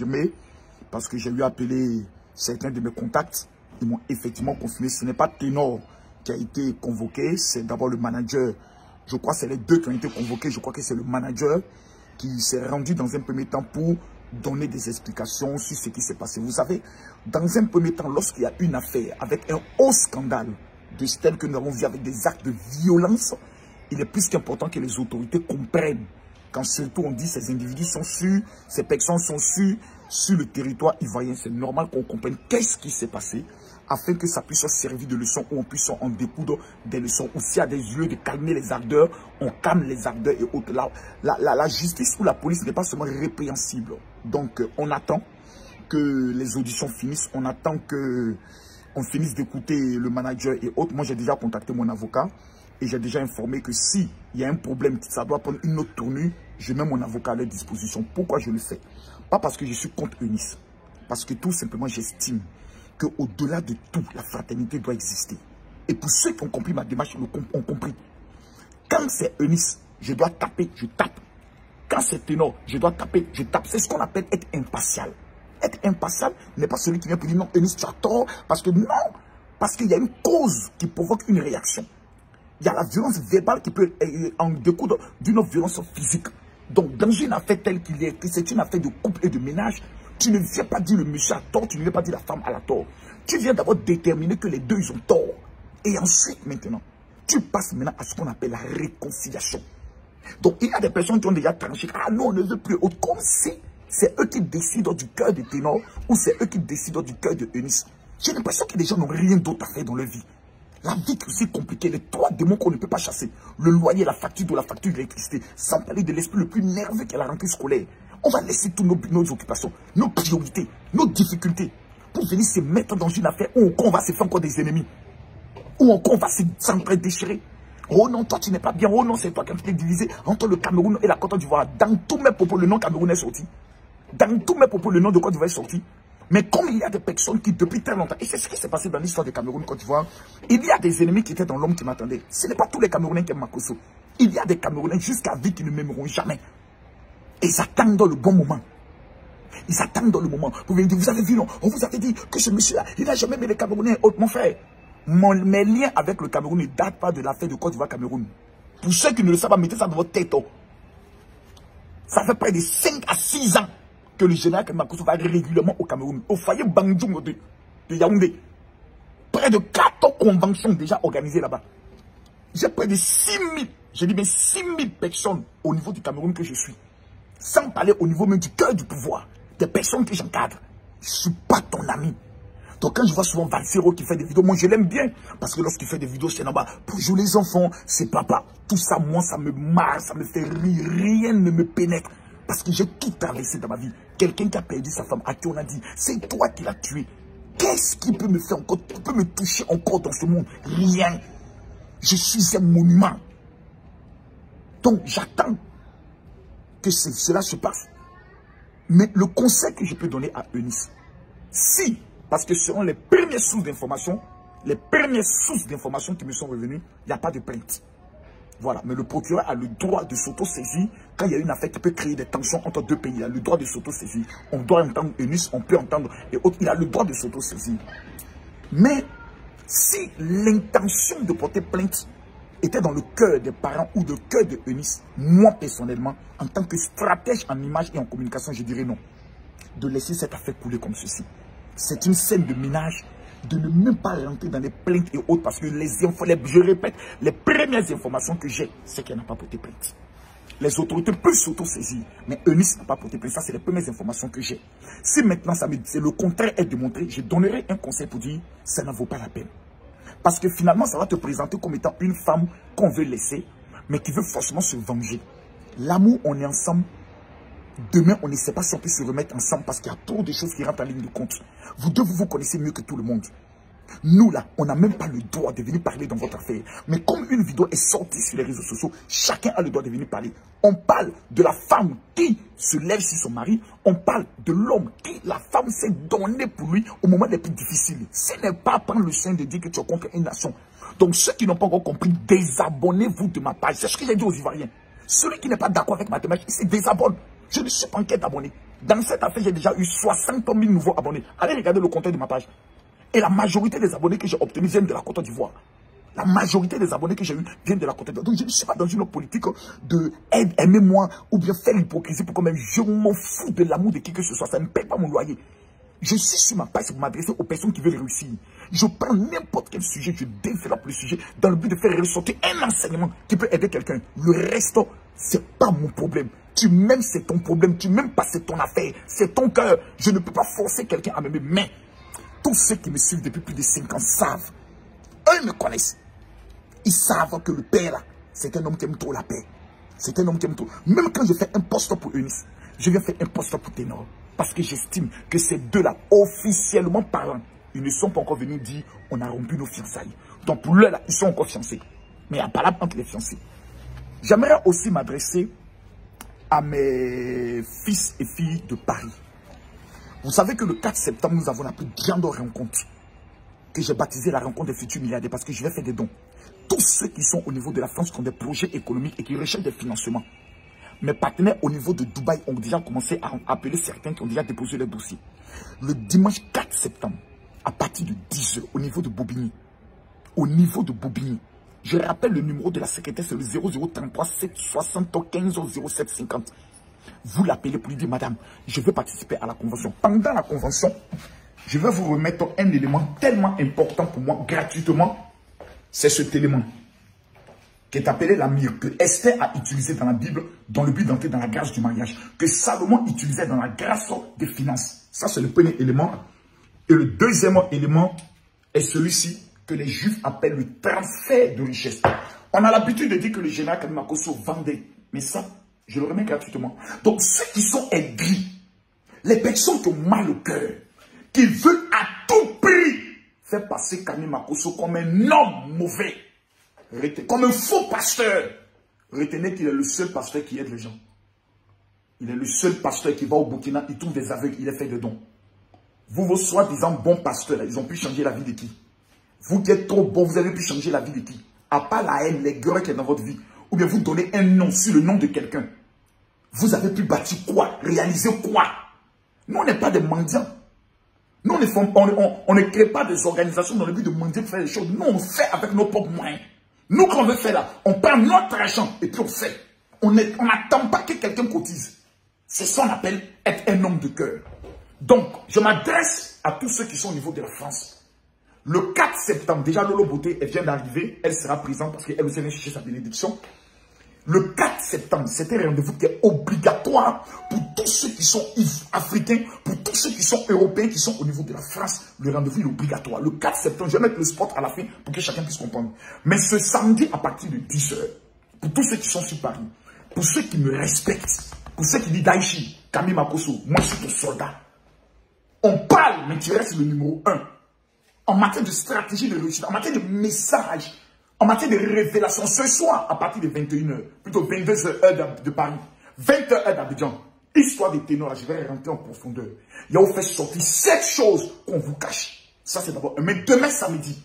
confirmé, parce que j'ai eu appelé certains de mes contacts. Ils m'ont effectivement confirmé. Ce n'est pas Ténor qui a été convoqué, c'est d'abord le manager. Je crois que c'est les deux qui ont été convoqués. Je crois que c'est le manager qui s'est rendu dans un premier temps pour donner des explications sur ce qui s'est passé. Vous savez, dans un premier temps, lorsqu'il y a une affaire avec un haut scandale de tel que nous avons vu avec des actes de violence, il est plus qu'important que les autorités comprennent. Quand surtout on dit ces individus sont sûrs, ces personnes sont sûres sur le territoire ivoirien, c'est normal qu'on comprenne qu'est-ce qui s'est passé afin que ça puisse servir de leçon ou on puisse en découdre des leçons. Ou s'il y a des lieux de calmer les ardeurs, on calme les ardeurs et autres. La justice ou la police n'est pas seulement répréhensible. Donc on attend que les auditions finissent, on attend que on finisse d'écouter le manager et autres. Moi j'ai déjà contacté mon avocat. Et j'ai déjà informé que s'il y a un problème, ça doit prendre une autre tournure, je mets mon avocat à leur disposition. Pourquoi je le fais? Pas parce que je suis contre Eunice. Parce que tout simplement, j'estime qu'au-delà de tout, la fraternité doit exister. Et pour ceux qui ont compris ma démarche, ont compris. Quand c'est Eunice, je dois taper, je tape. Quand c'est Ténor, je dois taper, je tape. C'est ce qu'on appelle être impartial. Être impartial n'est pas celui qui vient pour dire non, Eunice, tu as tort. Parce que non, parce qu'il y a une cause qui provoque une réaction. Il y a la violence verbale qui peut en découdre d'une violence physique. Donc, dans une affaire telle qu'il est, que c'est une affaire de couple et de ménage, tu ne viens pas dire le monsieur a tort, tu ne viens pas dire la femme a la tort. Tu viens d'abord déterminer que les deux, ils ont tort. Et ensuite, maintenant, tu passes maintenant à ce qu'on appelle la réconciliation. Donc, il y a des personnes qui ont déjà tranché. Ah non, on ne veut plus autre. Comme si c'est eux qui décident du cœur de Ténor ou c'est eux qui décident du cœur de Eunice. J'ai l'impression que les gens n'ont rien d'autre à faire dans leur vie. La vie est aussi compliquée, les trois démons qu'on ne peut pas chasser. Le loyer, la facture de la facture de l'électricité, sans parler de l'esprit le plus nerveux qu'est la rentrée scolaire. On va laisser toutes nos occupations, nos priorités, nos difficultés, pour venir se mettre dans une affaire où on va se faire encore des ennemis. Où on va s'entre-déchirer. Oh non, toi tu n'es pas bien. Oh non, c'est toi qui as été divisé entre le Cameroun et la Côte d'Ivoire. Dans tous mes propos, le nom Cameroun est sorti. Dans tous mes propos, le nom de Côte d'Ivoire est sorti. Mais comme il y a des personnes qui, depuis très longtemps, et c'est ce qui s'est passé dans l'histoire du Cameroun-Côte d'Ivoire, il y a des ennemis qui étaient dans l'homme qui m'attendait. Ce n'est pas tous les Camerounais qui aiment Makosso. Il y a des Camerounais jusqu'à vie qui ne m'aimeront jamais. Et ils attendent dans le bon moment. Ils attendent dans le moment. Vous venez dire, vous avez vu, non? On vous avait dit que ce monsieur-là, il n'a jamais aimé les Camerounais. Mon frère, mes liens avec le Cameroun ne datent pas de l'affaire de Côte d'Ivoire-Cameroun. Pour ceux qui ne le savent pas, mettez ça dans votre tête. Oh. Ça fait près de 5 à 6 ans que le général Makosso va régulièrement au Cameroun, au foyer Bandjoum de Yaoundé. Près de 4 conventions déjà organisées là-bas. J'ai près de 6 000, je dis bien 6 000 personnes au niveau du Cameroun que je suis. Sans parler au niveau même du cœur du pouvoir. Des personnes que j'encadre. Je ne suis pas ton ami. Donc quand je vois souvent Valsero qui fait des vidéos, moi je l'aime bien. Parce que lorsqu'il fait des vidéos, c'est là-bas. Pour jouer les enfants, c'est papa. Tout ça, moi, ça me marre, ça me fait rire. Rien ne me pénètre. Parce que j'ai tout traversé dans ma vie. Quelqu'un qui a perdu sa femme, à qui on a dit, c'est toi qui l'as tué. Qu'est-ce qui peut me faire encore, qui peut me toucher encore dans ce monde? Rien. Je suis un monument. Donc j'attends que cela se passe. Mais le conseil que je peux donner à Eunice, si, parce que selon les premières sources d'information, qui me sont revenues, il n'y a pas de plainte. Voilà, mais le procureur a le droit de s'auto-saisir quand il y a une affaire qui peut créer des tensions entre deux pays. Il a le droit de s'auto-saisir. On doit entendre Eunice, on peut entendre et autres. Il a le droit de s'auto-saisir. Mais si l'intention de porter plainte était dans le cœur des parents ou le cœur de Eunice, moi personnellement, en tant que stratège en image et en communication, je dirais non. De laisser cette affaire couler comme ceci. C'est une scène de ménage. De ne même pas rentrer dans les plaintes et autres parce que je répète, les premières informations que j'ai, c'est qu'elle n'a pas porté plainte. Les autorités peuvent s'auto-saisir, mais Eunice n'a pas porté plainte. Ça, c'est les premières informations que j'ai. Si maintenant, le contraire est démontré, je donnerai un conseil pour dire, ça n'en vaut pas la peine. Parce que finalement, ça va te présenter comme étant une femme qu'on veut laisser, mais qui veut forcément se venger. L'amour, on est ensemble. Demain, on ne sait pas si on peut se remettre ensemble parce qu'il y a trop de choses qui rentrent en ligne de compte. Vous deux, vous connaissez mieux que tout le monde. Nous, là, on n'a même pas le droit de venir parler dans votre affaire. Mais comme une vidéo est sortie sur les réseaux sociaux, chacun a le droit de venir parler. On parle de la femme qui se lève sur son mari. On parle de l'homme qui, la femme, s'est donnée pour lui au moment les plus difficiles. Ce n'est pas prendre le soin de dire que tu es contre une nation. Donc, ceux qui n'ont pas encore compris, désabonnez-vous de ma page. C'est ce que j'ai dit aux Ivoiriens. Celui qui n'est pas d'accord avec ma démarche, il se désabonne. Je ne suis pas en quête d'abonnés. Dans cette affaire, j'ai déjà eu 60 000 nouveaux abonnés. Allez regarder le contenu de ma page. Et la majorité des abonnés que j'ai obtenus viennent de la Côte d'Ivoire. La majorité des abonnés que j'ai eu viennent de la Côte d'Ivoire. Donc je ne suis pas dans une politique de aimez-moi ou bien faire l'hypocrisie pour quand même. Je m'en fous de l'amour de qui que ce soit. Ça ne me paye pas mon loyer. Je suis sur ma page pour m'adresser aux personnes qui veulent réussir. Je prends n'importe quel sujet, je développe le sujet dans le but de faire ressortir un enseignement qui peut aider quelqu'un. Le reste, c'est pas mon problème. Tu m'aimes, c'est ton problème. Tu m'aimes pas, c'est ton affaire. C'est ton cœur. Je ne peux pas forcer quelqu'un à m'aimer. Mais tous ceux qui me suivent depuis plus de 5 ans savent. Eux, ils me connaissent. Ils savent que le père, là, c'est un homme qui aime trop la paix. C'est un homme qui aime trop. Même quand je fais un poste pour Eunice, je viens faire un poste pour Ténor. Parce que j'estime que ces deux-là, officiellement parlant, ils ne sont pas encore venus dire on a rompu nos fiançailles. Donc pour l'heure, ils sont encore fiancés. Mais il n'y a pas là entre les fiancés. J'aimerais aussi m'adresser à mes fils et filles de Paris. Vous savez que le 4 septembre, nous avons appelé Grande Rencontre, que j'ai baptisé la rencontre des futurs milliardaires parce que je vais faire des dons. Tous ceux qui sont au niveau de la France qui ont des projets économiques et qui recherchent des financements. Mes partenaires au niveau de Dubaï ont déjà commencé à appeler certains qui ont déjà déposé leur dossier. Le dimanche 4 septembre, à partir de 10 h, au niveau de Bobigny. Je rappelle le numéro de la secrétaire, c'est le 0033 775 07 50. Vous l'appelez pour lui dire, madame, je veux participer à la convention. Pendant la convention, je vais vous remettre un élément tellement important pour moi, gratuitement. C'est cet élément qui est appelé la myrrhe, que Esther a utilisé dans la Bible dans le but d'entrer dans la grâce du mariage, que Salomon utilisait dans la grâce des finances. Ça, c'est le premier élément. Et le deuxième élément est celui-ci que les Juifs appellent le transfert de richesse. On a l'habitude de dire que le général Kami Makosso vendait, mais ça, je le remets gratuitement. Donc, ceux qui sont aigris, les personnes qui ont mal au cœur, qui veulent à tout prix faire passer Kami Makosso comme un homme mauvais, comme un faux pasteur. Retenez qu'il est le seul pasteur qui aide les gens. Il est le seul pasteur qui va au Burkina, il trouve des aveugles, il les fait des dons. Vous, vos soi-disant bons pasteurs, là, ils ont pu changer la vie de qui? Vous qui êtes trop bons, vous avez pu changer la vie de qui? À part la haine, les guerres qui est dans votre vie. Ou bien vous donnez un nom sur le nom de quelqu'un. Vous avez pu bâtir quoi? Réaliser quoi? Nous, on n'est pas des mendiants. Nous, on ne crée pas des organisations dans le but de mendier pour faire des choses. Nous, on fait avec nos propres moyens. Nous, quand on veut faire là, on prend notre argent et puis on fait. On n'attend pas que quelqu'un cotise. C'est ça qu'on appelle être un homme de cœur. Donc, je m'adresse à tous ceux qui sont au niveau de la France. Le 4 septembre, déjà Lolo Beauté, elle vient d'arriver. Elle sera présente parce qu'elle aussi vient chercher sa bénédiction. Le 4 septembre, c'est un rendez-vous qui est obligatoire pour tous ceux qui sont africains, pour tous ceux qui sont européens, qui sont au niveau de la France. Le rendez-vous est obligatoire. Le 4 septembre, je vais mettre le spot à la fin pour que chacun puisse comprendre. Mais ce samedi, à partir de 10 h, pour tous ceux qui sont sur Paris, pour ceux qui me respectent, pour ceux qui disent Daichi, Kami Makosso, moi je suis ton soldat. On parle, mais tu restes le numéro 1. En matière de stratégie de réussite, en matière de message, en matière de révélation, ce soir, à partir de 21 h, plutôt 22 h heure de Paris, 20 h heure d'Abidjan, histoire des ténors, je vais rentrer en profondeur. Il y a fait sortir 7 choses qu'on vous cache. Ça, c'est d'abord. Mais demain, samedi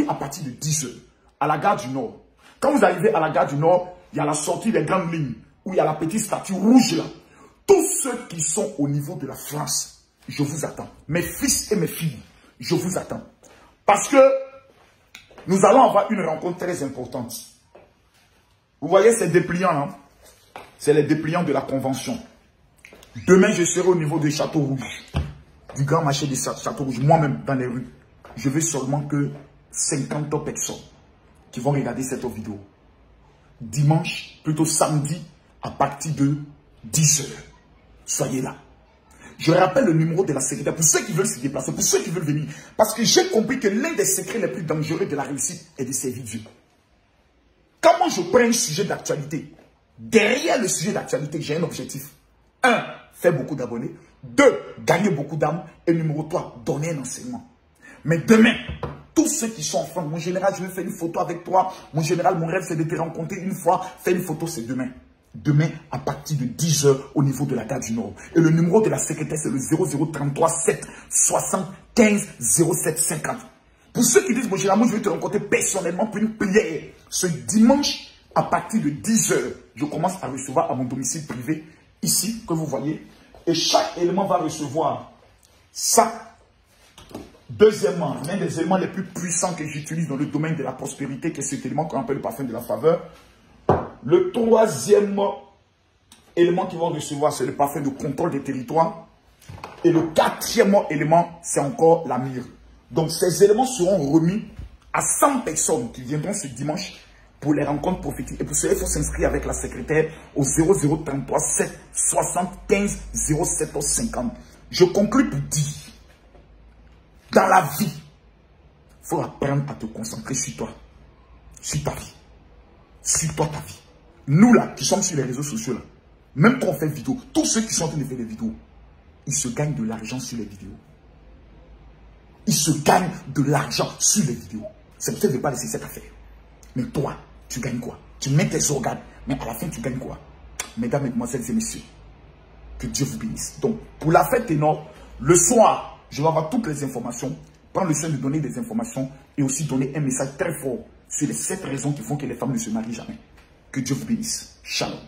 à partir de 10 h, à la gare du Nord. Quand vous arrivez à la gare du Nord, il y a la sortie des grandes lignes, où il y a la petite statue rouge là. Tous ceux qui sont au niveau de la France, je vous attends. Mes fils et mes filles, je vous attends. Parce que nous allons avoir une rencontre très importante. Vous voyez ces dépliants là? C'est les dépliants de la convention. Demain, je serai au niveau du Château Rouge. Du grand marché du Château Rouge. Moi-même, dans les rues. Je veux seulement que 50 personnes qui vont regarder cette vidéo. Dimanche, plutôt samedi, à partir de 10 h. Soyez là. Je rappelle le numéro de la secrétaire pour ceux qui veulent se déplacer, pour ceux qui veulent venir. Parce que j'ai compris que l'un des secrets les plus dangereux de la réussite est de servir Dieu. Comment je prends un sujet d'actualité? Derrière le sujet d'actualité, j'ai un objectif. 1. Faire beaucoup d'abonnés. 2. Gagner beaucoup d'âmes. Et numéro 3. Donner un enseignement. Mais demain, tous ceux qui sont en France, mon général, je vais faire une photo avec toi. Mon général, mon rêve, c'est de te rencontrer une fois. Faire une photo, c'est demain. Demain, à partir de 10 h au niveau de la gare du Nord. Et le numéro de la secrétaire, c'est le 0033 775 07 50. Pour ceux qui disent, mon général, moi, je vais te rencontrer personnellement pour une prière. Ce dimanche, à partir de 10 h, je commence à recevoir à mon domicile privé, ici, que vous voyez, Et chaque élément va recevoir ça. Deuxièmement, l'un des éléments les plus puissants que j'utilise dans le domaine de la prospérité, qui est cet élément qu'on appelle le parfum de la faveur. Le troisième élément qu'ils vont recevoir, c'est le parfum de contrôle des territoires. Et le quatrième élément, c'est encore la myrrhe. Donc, ces éléments seront remis à 100 personnes qui viendront ce dimanche pour les rencontres prophétiques. Et pour cela, il faut s'inscrire avec la secrétaire au 0033 7 75 07 50. Je conclue pour dire, dans la vie, il faut apprendre à te concentrer sur toi, sur ta vie, sur toi, ta vie. Nous là, qui sommes sur les réseaux sociaux là, même quand on fait vidéo, tous ceux qui sont en train de faire des vidéos, ils se gagnent de l'argent sur les vidéos. Ils se gagnent de l'argent sur les vidéos. C'est peut-être de ne pas laisser cette affaire. Mais toi, tu gagnes quoi? Tu mets tes organes, mais à la fin, tu gagnes quoi? Mesdames, mesdemoiselles et messieurs, que Dieu vous bénisse. Donc, pour la fête ténor, le soir, je vais avoir toutes les informations, prendre le soin de donner des informations et aussi donner un message très fort sur les 7 raisons qui font que les femmes ne se marient jamais. Que Dieu vous bénisse. Shalom.